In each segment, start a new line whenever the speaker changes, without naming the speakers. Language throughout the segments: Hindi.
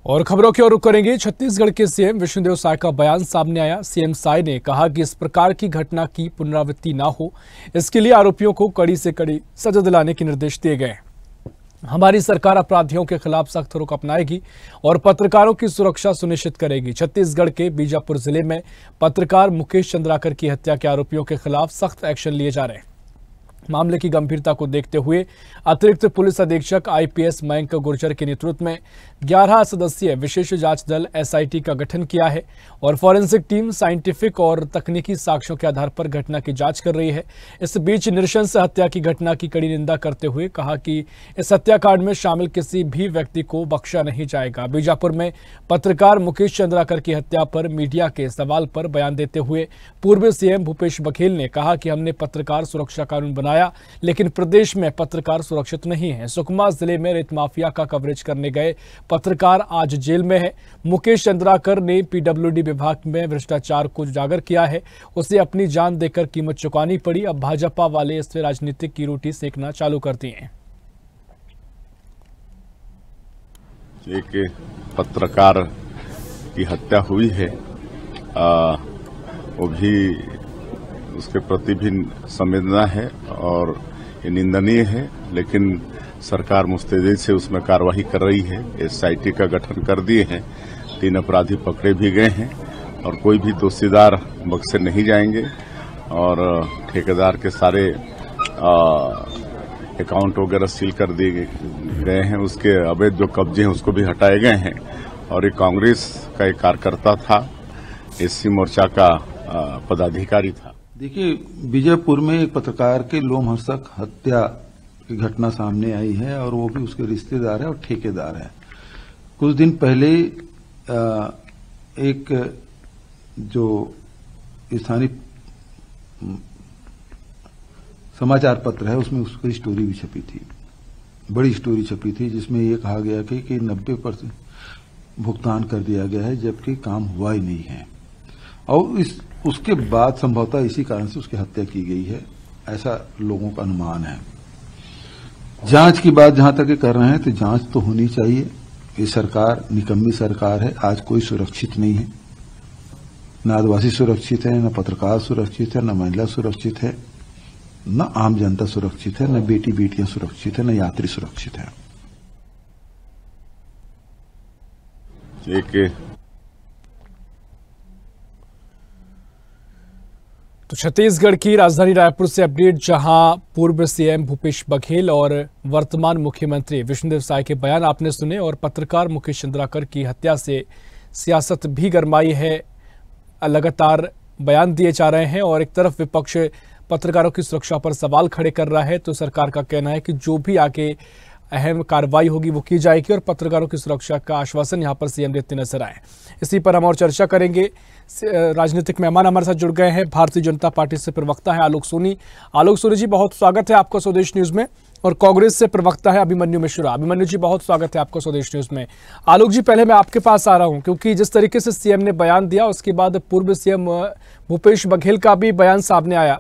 और खबरों की ओर रुख करेंगे। छत्तीसगढ़ के सीएम विष्णुदेव साय का बयान सामने आया। सीएम साय ने कहा कि इस प्रकार की घटना की पुनरावृत्ति ना हो, इसके लिए आरोपियों को कड़ी से कड़ी सजा दिलाने के निर्देश दिए गए। हमारी सरकार अपराधियों के खिलाफ सख्त रुख अपनाएगी और पत्रकारों की सुरक्षा सुनिश्चित करेगी। छत्तीसगढ़ के बीजापुर जिले में पत्रकार मुकेश चंद्राकर की हत्या के आरोपियों के खिलाफ सख्त एक्शन लिए जा रहे हैं। मामले की गंभीरता को देखते हुए अतिरिक्त पुलिस अधीक्षक आईपीएस मयंक गुर्जर के नेतृत्व में 11 सदस्यीय विशेष जांच दल एसआईटी का गठन किया है और फॉरेंसिक टीम साइंटिफिक और तकनीकी साक्ष्यों के आधार पर घटना की जांच कर रही है। इस बीच नृशंस हत्या की घटना की कड़ी निंदा करते हुए कहा कि इस हत्याकांड में शामिल किसी भी व्यक्ति को बख्शा नहीं जाएगा। बीजापुर में पत्रकार मुकेश चंद्राकर की हत्या पर मीडिया के सवाल पर बयान देते हुए पूर्व सीएम भूपेश बघेल ने कहा कि हमने पत्रकार सुरक्षा कानून बनाया, लेकिन प्रदेश में पत्रकार सुरक्षित नहीं है। सुकमा जिले में रेत माफिया का कवरेज करने गए पत्रकार आज जेल में है। मुकेश चंद्राकर ने पीडब्ल्यूडी विभाग में भ्रष्टाचार को उजागर किया है। उसे अपनी जान देकर कीमत चुकानी पड़ी। अब भाजपा वाले इससे राजनीतिक की रोटी सेकना चालू कर दिए हैं।
एक पत्रकार की हत्या हुई है, वो भी उसके प्रति भी संवेदना है और ये निंदनीय है, लेकिन सरकार मुस्तैदी से उसमें कार्रवाई कर रही है। एसआईटी का गठन कर दिए हैं, 3 अपराधी पकड़े भी गए हैं और कोई भी दोषीदार बख्शे नहीं जाएंगे और ठेकेदार के सारे अकाउंट वगैरह सील कर दिए गए हैं। उसके अवैध जो कब्जे हैं उसको भी हटाए गए हैं और एक कांग्रेस का एक कार्यकर्ता था, एससी मोर्चा का पदाधिकारी था।
देखिए, बीजापुर में एक पत्रकार के लोमहर्षक हत्या की घटना सामने आई है और वो भी उसके रिश्तेदार है और ठेकेदार है। कुछ दिन पहले एक जो स्थानीय समाचार पत्र है उसमें उसकी स्टोरी भी छपी थी, बड़ी स्टोरी छपी थी, जिसमें ये कहा गया कि 90% भुगतान कर दिया गया है, जबकि काम हुआ ही नहीं है और उसके बाद संभवतः इसी कारण से उसकी हत्या की गई है, ऐसा लोगों का अनुमान है। जांच की बात जहां तक कर रहे हैं तो जांच तो होनी चाहिए। ये सरकार निकम्मी सरकार है। आज कोई सुरक्षित नहीं है, न आदिवासी सुरक्षित है, न पत्रकार सुरक्षित है, न महिला सुरक्षित है, न आम जनता सुरक्षित है, न बेटी बेटियां सुरक्षित है, न यात्री सुरक्षित है।
तो छत्तीसगढ़ की राजधानी रायपुर से अपडेट, जहां पूर्व सीएम भूपेश बघेल और वर्तमान मुख्यमंत्री विष्णुदेव साय के बयान आपने सुने और पत्रकार मुकेश चंद्राकर की हत्या से सियासत भी गरमाई है। लगातार बयान दिए जा रहे हैं और एक तरफ विपक्ष पत्रकारों की सुरक्षा पर सवाल खड़े कर रहा है, तो सरकार का कहना है कि जो भी आगे अहम कार्रवाई होगी वो की जाएगी और पत्रकारों की सुरक्षा का आश्वासन यहां पर सीएम देते नजर आए। इसी पर हम और चर्चा करेंगे। राजनीतिक मेहमान हमारे साथ जुड़ गए हैं। भारतीय जनता पार्टी से प्रवक्ता है आलोक सोनी। आलोक सोनी जी, बहुत स्वागत है आपका स्वदेश न्यूज में। और कांग्रेस से प्रवक्ता है अभिमन्यु मिश्रा। अभिमन्यु जी, बहुत स्वागत है आपका स्वदेश न्यूज में। आलोक जी, पहले मैं आपके पास आ रहा हूं क्योंकि जिस तरीके से सीएम ने बयान दिया उसके बाद पूर्व सीएम भूपेश बघेल का भी बयान सामने आया।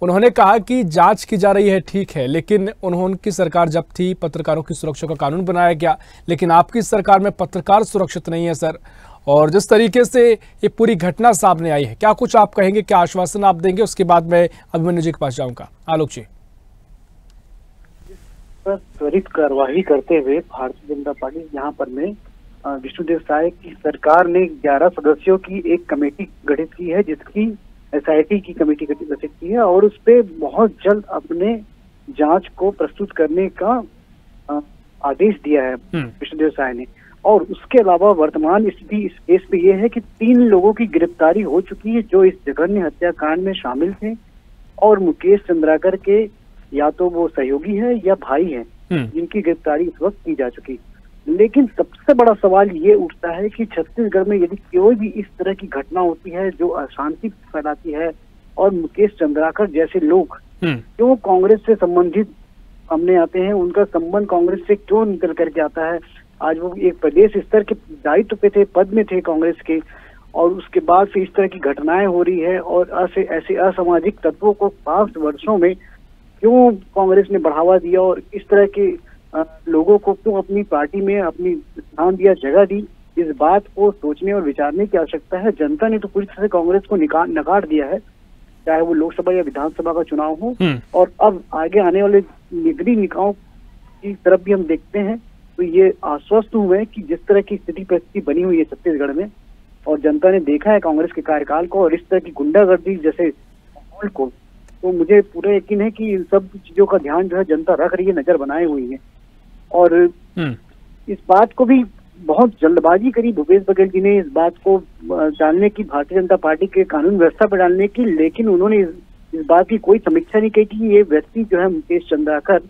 उन्होंने कहा कि जांच की जा रही है, ठीक है, लेकिन उनकी सरकार जब थी पत्रकारों की सुरक्षा का कानून बनाया गया, लेकिन आपकी सरकार में पत्रकार सुरक्षित नहीं है सर। और जिस तरीके से ये पूरी घटना सामने आई है, क्या कुछ आप कहेंगे, क्या आश्वासन आप देंगे? उसके बाद मैं अभिमन्यु जी के पास जाऊंगा। आलोक जी।
त्वरित कार्यवाही करते हुए भारतीय जनता पार्टी यहाँ पर में विष्णुदेव साय की सरकार ने 11 सदस्यों की एक कमेटी गठित की है, जिसकी एसआईटी की कमेटी गठित की है और उस पे बहुत जल्द अपने जांच को प्रस्तुत करने का आदेश दिया है विष्णुदेव साय ने। और उसके अलावा वर्तमान स्थिति इस केस पे ये है कि 3 लोगों की गिरफ्तारी हो चुकी है जो इस जघन्य हत्याकांड में शामिल थे और मुकेश चंद्राकर के या तो वो सहयोगी है या भाई है, जिनकी गिरफ्तारी इस वक्त की जा चुकी। लेकिन सबसे बड़ा सवाल ये उठता है कि छत्तीसगढ़ में यदि कोई भी इस तरह की घटना होती है जो अशांति फैलाती है और मुकेश चंद्राकर जैसे लोग क्यों कांग्रेस से संबंधित सामने आते हैं, उनका संबंध कांग्रेस से क्यों निकल करके आता है? आज वो एक प्रदेश स्तर के दायित्व पे थे, पद में थे कांग्रेस के, और उसके बाद से इस तरह की घटनाएं हो रही है और ऐसे असामाजिक तत्वों को 5 वर्षों में क्यों कांग्रेस ने बढ़ावा दिया और इस तरह के लोगों को क्यों अपनी पार्टी में अपनी स्थान दिया, जगह दी, इस बात को सोचने और विचारने की आवश्यकता है। जनता ने तो पूरी तरह से कांग्रेस को नकार दिया है, चाहे वो लोकसभा या विधानसभा का चुनाव हो। और अब आगे आने वाले नगरीय निकायों की तरफ भी हम देखते हैं तो ये आश्वस्त हुए कि जिस तरह की स्थिति परिस्थिति बनी हुई है छत्तीसगढ़ में, और जनता ने देखा है कांग्रेस के कार्यकाल को और इस तरह की गुंडागर्दी जैसे माहौल को, तो मुझे पूरा यकीन है कि इन सब चीजों का ध्यान जो है जनता रख रही है, नजर बनाए हुई है। और इस बात को भी बहुत जल्दबाजी करी भूपेश बघेल जी ने, इस बात को डालने की, भारतीय जनता पार्टी के कानून व्यवस्था पर डालने की, लेकिन उन्होंने इस बात की कोई समीक्षा नहीं की कि ये व्यक्ति जो है मुकेश चंद्राकर,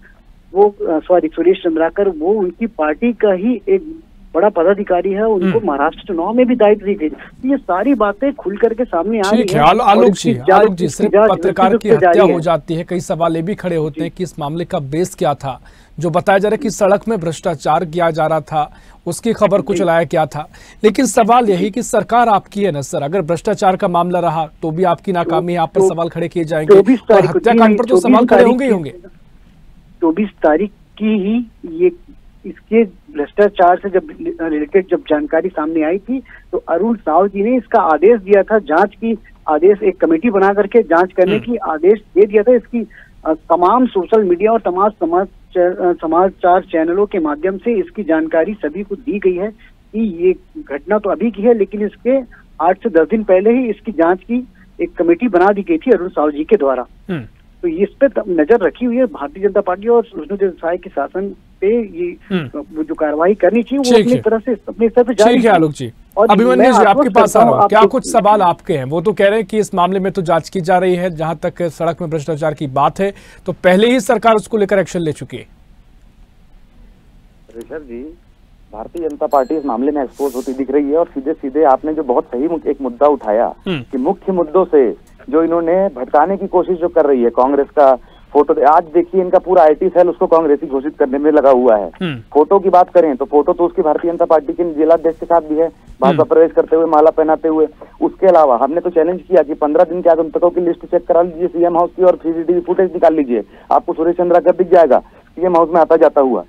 वो सुरेश चंद्राकर, वो उनकी पार्टी का ही एक बड़ा पदाधिकारी है, उनको महाराष्ट्र चुनाव में भी दायित्व दी गई। ये सारी बातें खुल करके सामने आ रही है।
आलोक जी, सिर्फ पत्रकार की हत्या हो जाती है, कई सवाल ये भी खड़े होते हैं कि इस मामले का बेस क्या था। जो बताया जा रहा है कि सड़क में भ्रष्टाचार किया जा रहा था, उसकी खबर को चलाया क्या था, लेकिन सवाल यही कि सरकार आपकी है ना सर, अगर भ्रष्टाचार का मामला रहा तो भी आपकी नाकामी है, आप पर सवाल खड़े किए जाएंगे और हत्याकांड पर तो सवाल खड़े होंगे ही होंगे।
24 तारीख की ही ये इसके भ्रष्टाचार से जब रिलेटेड जब जानकारी सामने आई थी तो अरुण साव जी ने इसका आदेश दिया था, जांच की आदेश, एक कमेटी बना करके जांच करने की आदेश दे दिया था। इसकी तमाम सोशल मीडिया और तमाम समाचार चैनलों के माध्यम से इसकी जानकारी सभी को दी गई है कि ये घटना तो अभी की है, लेकिन इसके 8 से 10 दिन पहले ही इसकी जांच की एक कमेटी बना दी गई थी अरुण साव जी के द्वारा। तो इस पे नजर रखी हुई है भारतीय जनता पार्टी और विष्णुदेव साय के शासन पे। ये जो कार्रवाई करनी चाहिए वो अपनी तरह से अपने स्तर पे जारी।
ठीक है आलोक जी, अभिमन्यु जी आपके पास आ रहा हूं, क्या कुछ सवाल आपके हैं? वो तो कह रहे हैं कि इस मामले में तो जांच की जा रही है, जहां तक सड़क में भ्रष्टाचार की बात है तो पहले ही सरकार उसको लेकर एक्शन ले चुकी है।
ऋषभ जी, भारतीय जनता पार्टी इस मामले में एक्सपोज होती दिख रही है और सीधे सीधे आपने जो बहुत सही एक मुद्दा उठाया कि मुख्य मुद्दों से जो इन्होंने भटकाने की कोशिश जो कर रही है कांग्रेस का फोटो, आज देखिए इनका पूरा आईटी सेल उसको कांग्रेसी घोषित करने में लगा हुआ है। फोटो की बात करें तो फोटो तो उसकी भारतीय जनता पार्टी के जिलाध्यक्ष के साथ भी है, भाजपा प्रवेश करते हुए, माला पहनाते हुए। उसके अलावा हमने तो चैलेंज किया कि 15 दिन के आगंतुकों की लिस्ट चेक करा लीजिए सीएम हाउस की और सीसीटीवी फुटेज निकाल लीजिए, आपको सुरेश चंद्राकर दिख जाएगा सीएम हाउस में आता जाता हुआ।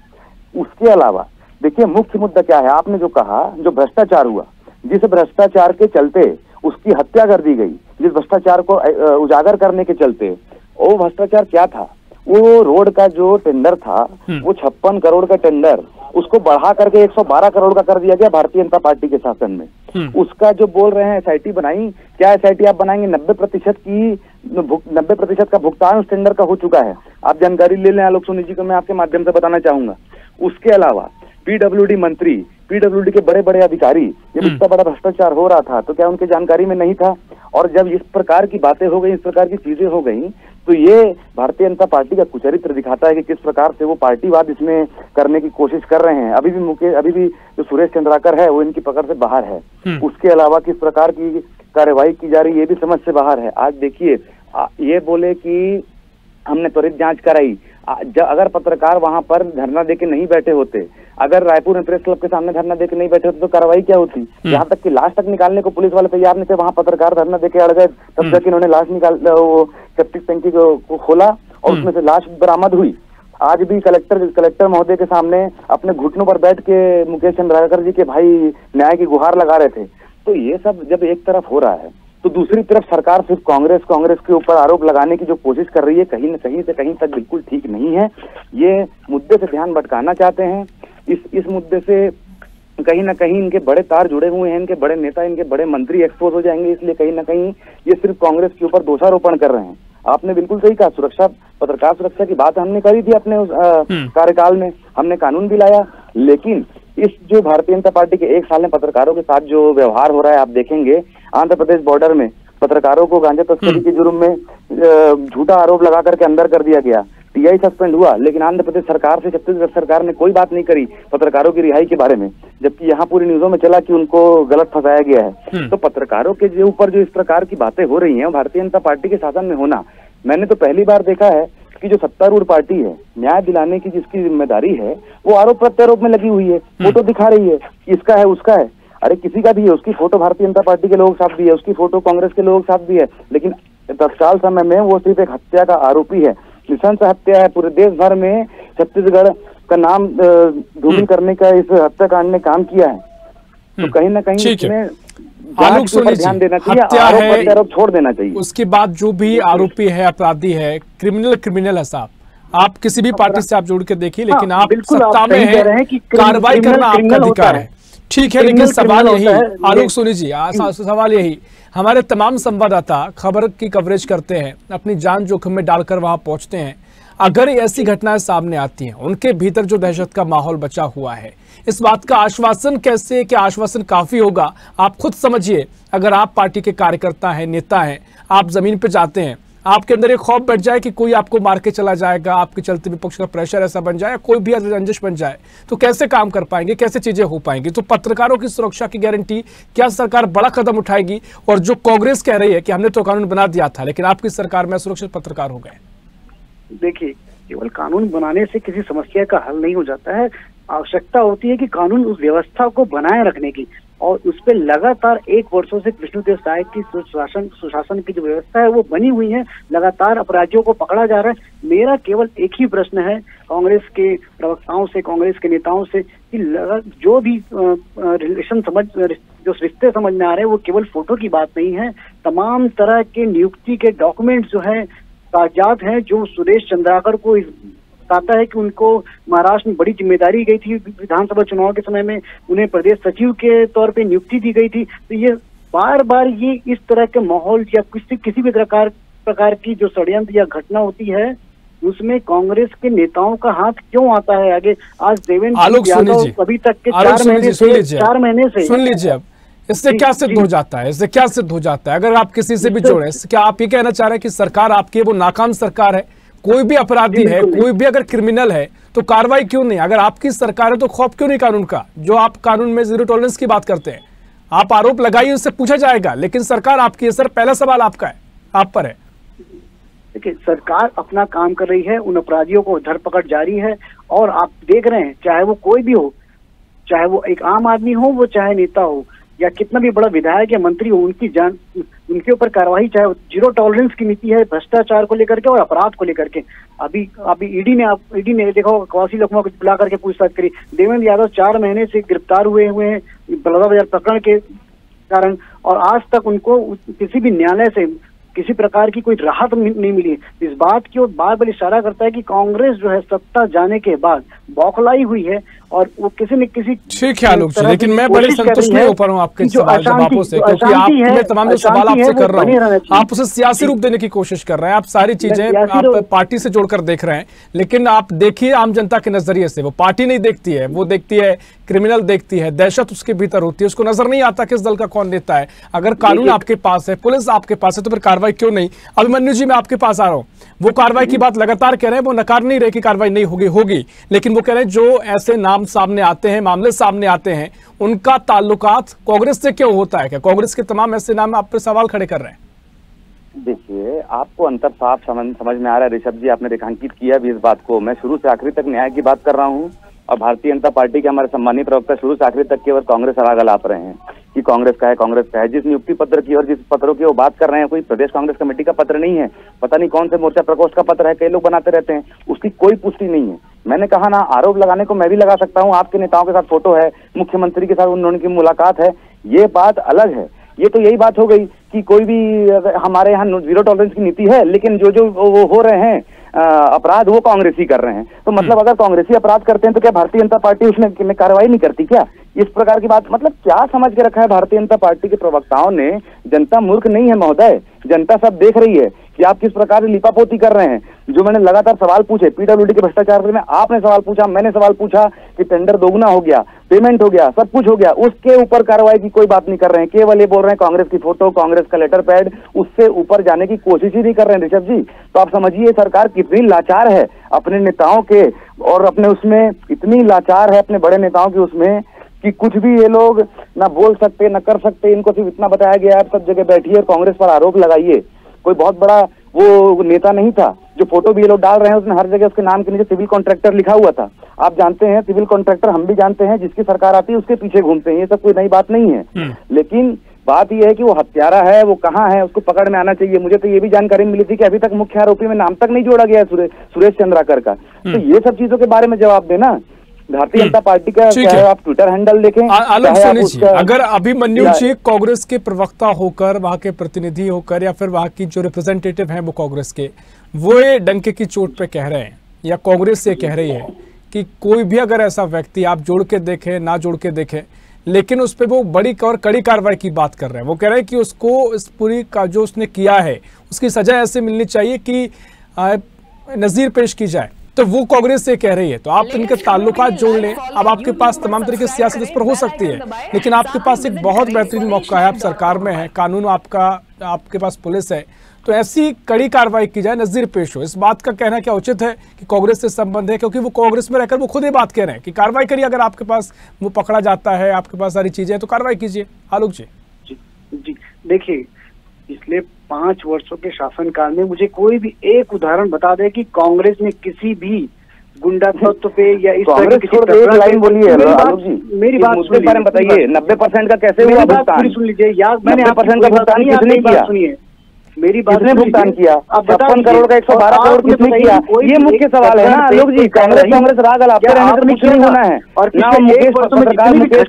उसके अलावा देखिए मुख्य मुद्दा क्या है, आपने जो कहा, जो भ्रष्टाचार हुआ, जिस भ्रष्टाचार के चलते उसकी हत्या कर दी गई, जिस भ्रष्टाचार को उजागर करने के चलते, वो भ्रष्टाचार क्या था? वो रोड का जो टेंडर था, वो 56 करोड़ का टेंडर, उसको बढ़ा करके 112 करोड़ का कर दिया गया भारतीय जनता पार्टी के शासन में। उसका जो बोल रहे हैं एसआईटी बनाई, क्या एसआईटी आप बनाएंगे? 90% का भुगतान उस टेंडर का हो चुका है। आप जानकारी ले लें आलोक सोनी जी को, मैं आपके माध्यम से बताना चाहूंगा। उसके अलावा पीडब्ल्यूडी मंत्री, पीडब्ल्यूडी के बड़े बड़े अधिकारी, जब इतना बड़ा भ्रष्टाचार हो रहा था तो क्या उनके जानकारी में नहीं था? और जब इस प्रकार की बातें हो गई, इस प्रकार की चीजें हो गई, तो ये भारतीय जनता पार्टी का कुचरित्र दिखाता है कि किस प्रकार से वो पार्टीवाद इसमें करने की कोशिश कर रहे हैं। अभी भी जो सुरेश चंद्राकर है वो इनकी पकड़ से बाहर है। उसके अलावा किस प्रकार की कार्यवाही की जा रही है ये भी समझ से बाहर है। आज देखिए ये बोले कि हमने त्वरित जांच कराई, अगर पत्रकार वहां पर धरना देके नहीं बैठे होते, अगर रायपुर में प्रेस क्लब के सामने धरना देके नहीं बैठे होते तो कार्रवाई क्या होती? यहाँ तक कि लाश तक निकालने को पुलिस वाले तैयार नहीं थे, वहां पत्रकार धरना देके अड़ गए, तब तक इन्होंने लाश वो सेप्टिक टैंकी को खोला और उसमें से लाश बरामद हुई। आज भी कलेक्टर महोदय के सामने अपने घुटनों पर बैठ के मुकेश चंद्राकर जी के भाई न्याय की गुहार लगा रहे थे। तो ये सब जब एक तरफ हो रहा है तो दूसरी तरफ सरकार सिर्फ कांग्रेस के ऊपर आरोप लगाने की जो कोशिश कर रही है, कहीं न कहीं से कहीं तक बिल्कुल ठीक नहीं है। ये मुद्दे से ध्यान भटकाना चाहते हैं। इस मुद्दे से कहीं ना कहीं इनके बड़े तार जुड़े हुए हैं, इनके बड़े नेता, इनके बड़े मंत्री एक्सपोज हो जाएंगे। इसलिए कहीं ना कहीं ये सिर्फ कांग्रेस के ऊपर दोषारोपण कर रहे हैं। आपने बिल्कुल सही कहा, पत्रकार सुरक्षा की बात हमने करी थी अपने उस कार्यकाल में, हमने कानून भी लाया। लेकिन इस जो भारतीय जनता पार्टी के 1 साल में पत्रकारों के साथ जो व्यवहार हो रहा है, आप देखेंगे आंध्र प्रदेश बॉर्डर में पत्रकारों को गांजा तस्करी के जुर्म में झूठा आरोप लगा करके अंदर कर दिया गया, टीआई सस्पेंड हुआ। लेकिन आंध्र प्रदेश सरकार से छत्तीसगढ़ सरकार ने कोई बात नहीं करी पत्रकारों की रिहाई के बारे में, जबकि यहाँ पूरी न्यूजों में चला कि उनको गलत फंसाया गया है। तो पत्रकारों के ऊपर जो इस प्रकार की बातें हो रही हैं भारतीय जनता पार्टी के शासन में होना, मैंने तो पहली बार देखा है कि जो सत्तारूढ़ पार्टी है, न्याय दिलाने की जिसकी जिम्मेदारी है, वो आरोप प्रत्यारोप में लगी हुई है, फोटो दिखा रही है, इसका है उसका है। अरे किसी का भी है, उसकी फोटो भारतीय जनता पार्टी के लोगों के साथ भी है, उसकी फोटो कांग्रेस के लोगों के साथ भी है, लेकिन तत्काल समय में वो सिर्फ एक हत्या का आरोपी है, नृशंस हत्या है। पूरे देश भर में छत्तीसगढ़ का नाम धूमिल करने का इस हत्याकांड ने काम किया है। तो कहीं ना कहीं इसमें
आलोक सोनी जी,
ध्यान देना चाहिए,
हत्या है,
आरोप छोड़ देना चाहिए।
उसके बाद जो भी आरोपी है, अपराधी है, क्रिमिनल है साहब, आप किसी भी पार्टी से आप जोड़ के देखिए, लेकिन आप सत्ता में है, कार्रवाई करना आपका अधिकार है, ठीक है। लेकिन सवाल यही, आलोक सोनी जी, सवाल यही, हमारे तमाम संवाददाता खबर की कवरेज करते हैं, अपनी जान जोखिम में डालकर वहां पहुंचते हैं। अगर ऐसी घटनाएं सामने आती हैं, उनके भीतर जो दहशत का माहौल बचा हुआ है, इस बात का आश्वासन कैसे, क्या आश्वासन काफी होगा? आप खुद समझिए, अगर आप पार्टी के कार्यकर्ता हैं, नेता हैं, आप जमीन पे जाते हैं, आपके अंदर एक खौफ बैठ जाए कि कोई आपको मार के चला जाएगा, आपके चलते विपक्ष का प्रेशर ऐसा बन जाए, कोई भी रंजिश बन जाए, तो कैसे काम कर पाएंगे, कैसे चीजें हो पाएंगी? तो पत्रकारों की सुरक्षा की गारंटी क्या सरकार बड़ा कदम उठाएगी? और जो कांग्रेस कह रही है कि हमने तो कानून बना दिया था, लेकिन आपकी सरकार में सुरक्षित पत्रकार हो गए।
देखिए, केवल कानून बनाने से किसी समस्या का हल नहीं हो जाता है। आवश्यकता होती है कि कानून उस व्यवस्था को बनाए रखने की, और उस पर लगातार 1 वर्षों से विष्णुदेव साय की सुशासन की जो व्यवस्था है वो बनी हुई है। लगातार अपराधियों को पकड़ा जा रहा है। मेरा केवल एक ही प्रश्न है कांग्रेस के प्रवक्ताओं से, कांग्रेस के नेताओं से, कि जो भी रिलेशन जो रिश्ते समझ में आ रहे हैं वो केवल फोटो की बात नहीं है। तमाम तरह के नियुक्ति के डॉक्यूमेंट्स जो है, कागजात हैं, जो सुरेश चंद्राकर को बताता है कि उनको महाराष्ट्र में बड़ी जिम्मेदारी गई थी, विधानसभा चुनाव के समय में उन्हें प्रदेश सचिव के तौर पे नियुक्ति दी गई थी। तो ये बार बार ये इस तरह के माहौल या किसी भी प्रकार की जो षड्यंत्र या घटना होती है, उसमें कांग्रेस के नेताओं का हाथ क्यों आता है आगे? आज देवेंद्र यादव अभी तक के 4 महीने से
सुन लीजिए, अब इससे क्या सिद्ध हो जाता है? इससे क्या सिद्ध हो जाता है? अगर आप किसी से भी जोड़े, क्या आप ये कहना चाह रहे हैं कि सरकार आपकी वो नाकाम सरकार है? कोई भी अपराधी है, कोई भी अगर क्रिमिनल है तो कार्रवाई क्यों नहीं? अगर आपकी सरकार है तो खौफ क्यों नहीं कानून का? जो आप कानून में जीरो टॉलरेंस की बात करते हैं, आप आरोप लगाइए, उससे पूछा जाएगा, लेकिन सरकार आपकी है। सर, पहला सवाल आपका है, आप पर है।
देखिए, सरकार अपना काम कर रही है, उन अपराधियों को धरपकड़ जारी है, और आप देख रहे हैं, चाहे वो कोई भी हो, चाहे वो एक आम आदमी हो, वो चाहे नेता हो, या कितना भी बड़ा विधायक या मंत्री हो, उनके ऊपर कार्रवाई, चाहे जीरो टॉलरेंस की नीति है भ्रष्टाचार को लेकर के और अपराध को लेकर के। अभी ईडी ने देखो, कवासी लखमा को बुला करके पूछताछ करी। देवेंद्र यादव 4 महीने से गिरफ्तार हुए हैं बलौदाबाजार प्रकरण के कारण, और आज तक उनको किसी भी न्यायालय से किसी प्रकार की कोई राहत नहीं मिली। इस बात की ओर बार बार इशारा करता है कि कांग्रेस जो है सत्ता जाने के बाद बौखलाई हुई है, और वो किसी न किसी,
ठीक है आलोक जी, लेकिन मैं बड़े संतुष्ट नहीं हो पा रहा हूँ आपके जवाबों से, क्योंकि आप मैं तमाम जो सवाल आपसे कर रहा हूँ, आप उसे सियासी रूप देने की कोशिश कर रहे हैं। आप सारी चीजें आप पार्टी से जोड़कर देख रहे हैं, लेकिन आप देखिए आम जनता के नजरिए से, वो पार्टी नहीं देखती है, वो देखती है क्रिमिनल, देखती है दहशत उसके भीतर होती है, उसको नजर नहीं आता किस दल का कौन नेता है। अगर कानून आपके पास है, पुलिस आपके पास है, तो फिर कार्रवाई क्यों नहीं? अभिमन्यु जी, मैं आपके पास आ रहा हूँ। वो कार्रवाई की बात लगातार कह रहे हैं, वो नकार नहीं रहे कि कार्रवाई नहीं होगी, लेकिन वो कह रहे हैं जो ऐसे नाम सामने आते हैं, मामले सामने आते हैं, उनका ताल्लुकात कांग्रेस से क्यों होता है? क्या कांग्रेस के तमाम ऐसे नाम आप पे सवाल खड़े कर रहे हैं?
देखिए, आपको अंतर साफ समझ में आ रहा है ऋषभ जी, आपने रेखांकित किया भी इस बात को। मैं शुरू से आखिरी तक न्याय की बात कर रहा हूँ, और भारतीय जनता पार्टी के हमारे सम्मानीय प्रवक्ता शुरू से आखिरी तक केवल कांग्रेस आग लाप रहे हैं कि कांग्रेस का है। जिस नियुक्ति पत्र की और जिस पत्रों की वो बात कर रहे हैं, कोई प्रदेश कांग्रेस कमेटी का पत्र नहीं है, पता नहीं कौन से मोर्चा प्रकोष्ठ का पत्र है, कई लोग बनाते रहते हैं, उसकी कोई पुष्टि नहीं है। मैंने कहा ना, आरोप लगाने को मैं भी लगा सकता हूँ, आपके नेताओं के साथ फोटो है, मुख्यमंत्री के साथ उन्होंने मुलाकात है, ये बात अलग है। ये तो यही बात हो गई कि कोई भी हमारे यहाँ जीरो टॉलरेंस की नीति है, लेकिन जो वो हो रहे हैं अपराध, वो कांग्रेसी कर रहे हैं। तो मतलब अगर कांग्रेसी अपराध करते हैं तो क्या भारतीय जनता पार्टी उसमें कार्रवाई नहीं करती क्या? इस प्रकार की बात, मतलब क्या समझ के रखा है भारतीय जनता पार्टी के प्रवक्ताओं ने? जनता मूर्ख नहीं है महोदय, जनता सब देख रही है कि आप किस प्रकार से लिपापोती कर रहे हैं। जो मैंने लगातार सवाल पूछे पीडब्ल्यूडी के भ्रष्टाचार में, आपने सवाल पूछा, मैंने सवाल पूछा कि टेंडर दोगुना हो गया, पेमेंट हो गया, सब कुछ हो गया, उसके ऊपर कार्रवाई की कोई बात नहीं कर रहे हैं। केवल ये बोल रहे हैं कांग्रेस की फोटो, कांग्रेस का लेटर पैड, उससे ऊपर जाने की कोशिश ही नहीं कर रहे हैं ऋषभ जी। तो आप समझिए सरकार कितनी लाचार है अपने नेताओं के, और अपने उसमें इतनी लाचार है अपने बड़े नेताओं की उसमें कि कुछ भी ये लोग ना बोल सकते ना कर सकते। इनको सिर्फ इतना बताया गया है आप सब जगह बैठिए और कांग्रेस पर आरोप लगाइए। कोई बहुत बड़ा वो नेता नहीं था। जो फोटो भी ये लोग डाल रहे हैं उसमें हर जगह उसके नाम के नीचे सिविल कॉन्ट्रैक्टर लिखा हुआ था। आप जानते हैं सिविल कॉन्ट्रैक्टर हम भी जानते हैं, जिसकी सरकार आती है उसके पीछे घूमते हैं, ये सब कोई नई बात नहीं है। लेकिन बात यह है कि वो हत्यारा है, वो कहाँ है, उसको पकड़ में आना चाहिए। मुझे तो ये भी जानकारी मिली थी कि अभी तक मुख्य आरोपी में नाम तक नहीं जोड़ा गया है सुरेश चंद्राकर का। तो ये सब चीजों के बारे में जवाब देना। भारतीय जनता पार्टी का, चाहे आप ट्विटर हैंडल देखें,
आलोक सोनी जी, अगर अभिमन्यु जी कांग्रेस के प्रवक्ता होकर, वहां के प्रतिनिधि होकर, या फिर वहां की जो रिप्रेजेंटेटिव हैं वो कांग्रेस के, वो ये डंके की चोट पे कह रहे हैं या कांग्रेस से कह रही है कि कोई भी अगर ऐसा व्यक्ति, आप जोड़ के देखें ना जोड़ के देखें, लेकिन उस पर वो बड़ी और कड़ी कार्रवाई की बात कर रहे हैं। वो कह रहे हैं कि उसको इस पूरी का जो उसने किया है उसकी सजा ऐसे मिलनी चाहिए कि नजीर पेश की जाए, तो वो कांग्रेस से कह रही है। तो आप इनके ताल्लुकात जोड़ लें। अब आपके पास तमाम तरह की सियासत इस पर हो सकती है, लेकिन आपके पास एक बहुत बेहतरीन मौका है, आप सरकार में है, कानून आपका, आपके पास पुलिस है, तो ऐसी कड़ी कार्रवाई की जाए, नजीर पेश हो। इस बात का कहना क्या उचित है कि कांग्रेस से संबंध है, क्योंकि वो कांग्रेस में रहकर वो खुद ही बात कह रहे हैं कि कार्रवाई करिए, अगर आपके पास वो पकड़ा जाता है, आपके पास सारी चीजें, तो कार्रवाई कीजिए। आलोक जी।
जी देखिए, पिछले 5 वर्षों के शासनकाल में मुझे कोई भी एक उदाहरण बता दे कि कांग्रेस ने किसी भी गुंडा तत्व पे या इस तरह की
एक लाइन बोलिए
मेरी बात
मुद्दे बारे में बताइए। 90% का कैसे हुआ भुगतान?
सुन लीजिए यार, मैंने
90% का भुगतान किसने किया?
सुनिए, मेरी बात
किसने भुगतान किया? 56 करोड़ का 112 करोड़ किसने किया? ये मुख्य सवाल है ना आलोक जी। कांग्रेस राग अलापते रहने से कुछ नहीं होना है।
और
ना मुकेश पत्रकार, मुकेश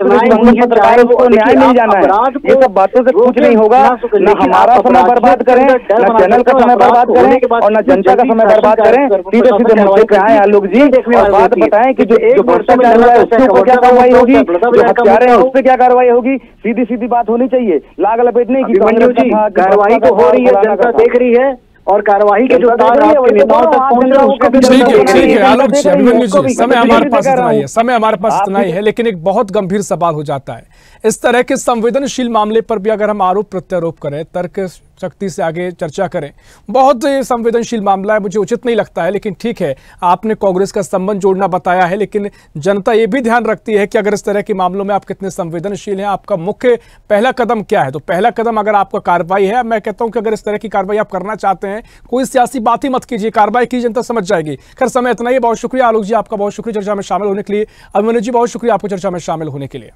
पत्रकार को न्याय मिल जाना है। ये सब बातों से कुछ नहीं होगा। न हमारा समय बर्बाद करें, न चैनल का समय बर्बाद करें, और न जनता का समय बर्बाद करें। सीधे सीधे मुद्दे पे आए आलोक जी और बात बताएं कि जो भ्रष्टाचार हुआ है उसके ऊपर क्या कार्रवाई होगी, जो हत्यारे हैं उस पर क्या कार्रवाई होगी। सीधी सीधी बात होनी चाहिए, लाग लपेट नहीं की
कार्रवाई तो हो रही है, जनता देख रही है, और कार्रवाई के जो तार आपके नेताओं तक पहुंच रहे हैं उसको भी
ठीक है आलोक जी, अभिमन्यु जी, समय हमारे पास इतना ही है, समय हमारे पास इतना ही है, लेकिन एक बहुत गंभीर सवाल हो जाता है। इस तरह के संवेदनशील मामले पर भी अगर हम आरोप प्रत्यारोप करें, तर्क शक्ति से आगे चर्चा करें, बहुत संवेदनशील मामला है, मुझे उचित नहीं लगता है, लेकिन ठीक है, आपने कांग्रेस का संबंध जोड़ना बताया है, लेकिन जनता ये भी ध्यान रखती है कि अगर इस तरह के मामलों में आप कितने संवेदनशील हैं, आपका मुख्य पहला कदम क्या है। तो पहला कदम अगर आपका कार्रवाई है, मैं कहता हूं कि अगर इस तरह की कार्रवाई आप करना चाहते हैं, कोई सियासी बात ही मत कीजिए, कार्रवाई की, जनता समझ जाएगी। खैर समय इतना ही, बहुत शुक्रिया आलोक जी, आपका बहुत शुक्रिया चर्चा में शामिल होने के लिए। अभिमन्यु जी, बहुत शुक्रिया आपको चर्चा में शामिल होने के लिए।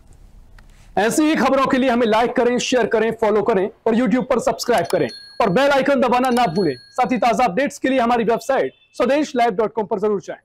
ऐसी ही खबरों के लिए हमें लाइक करें, शेयर करें, फॉलो करें और यूट्यूब पर सब्सक्राइब करें और बेल आइकन दबाना ना भूलें। साथ ही ताजा अपडेट्स के लिए हमारी वेबसाइट स्वदेशलाइव.com पर जरूर जाएं।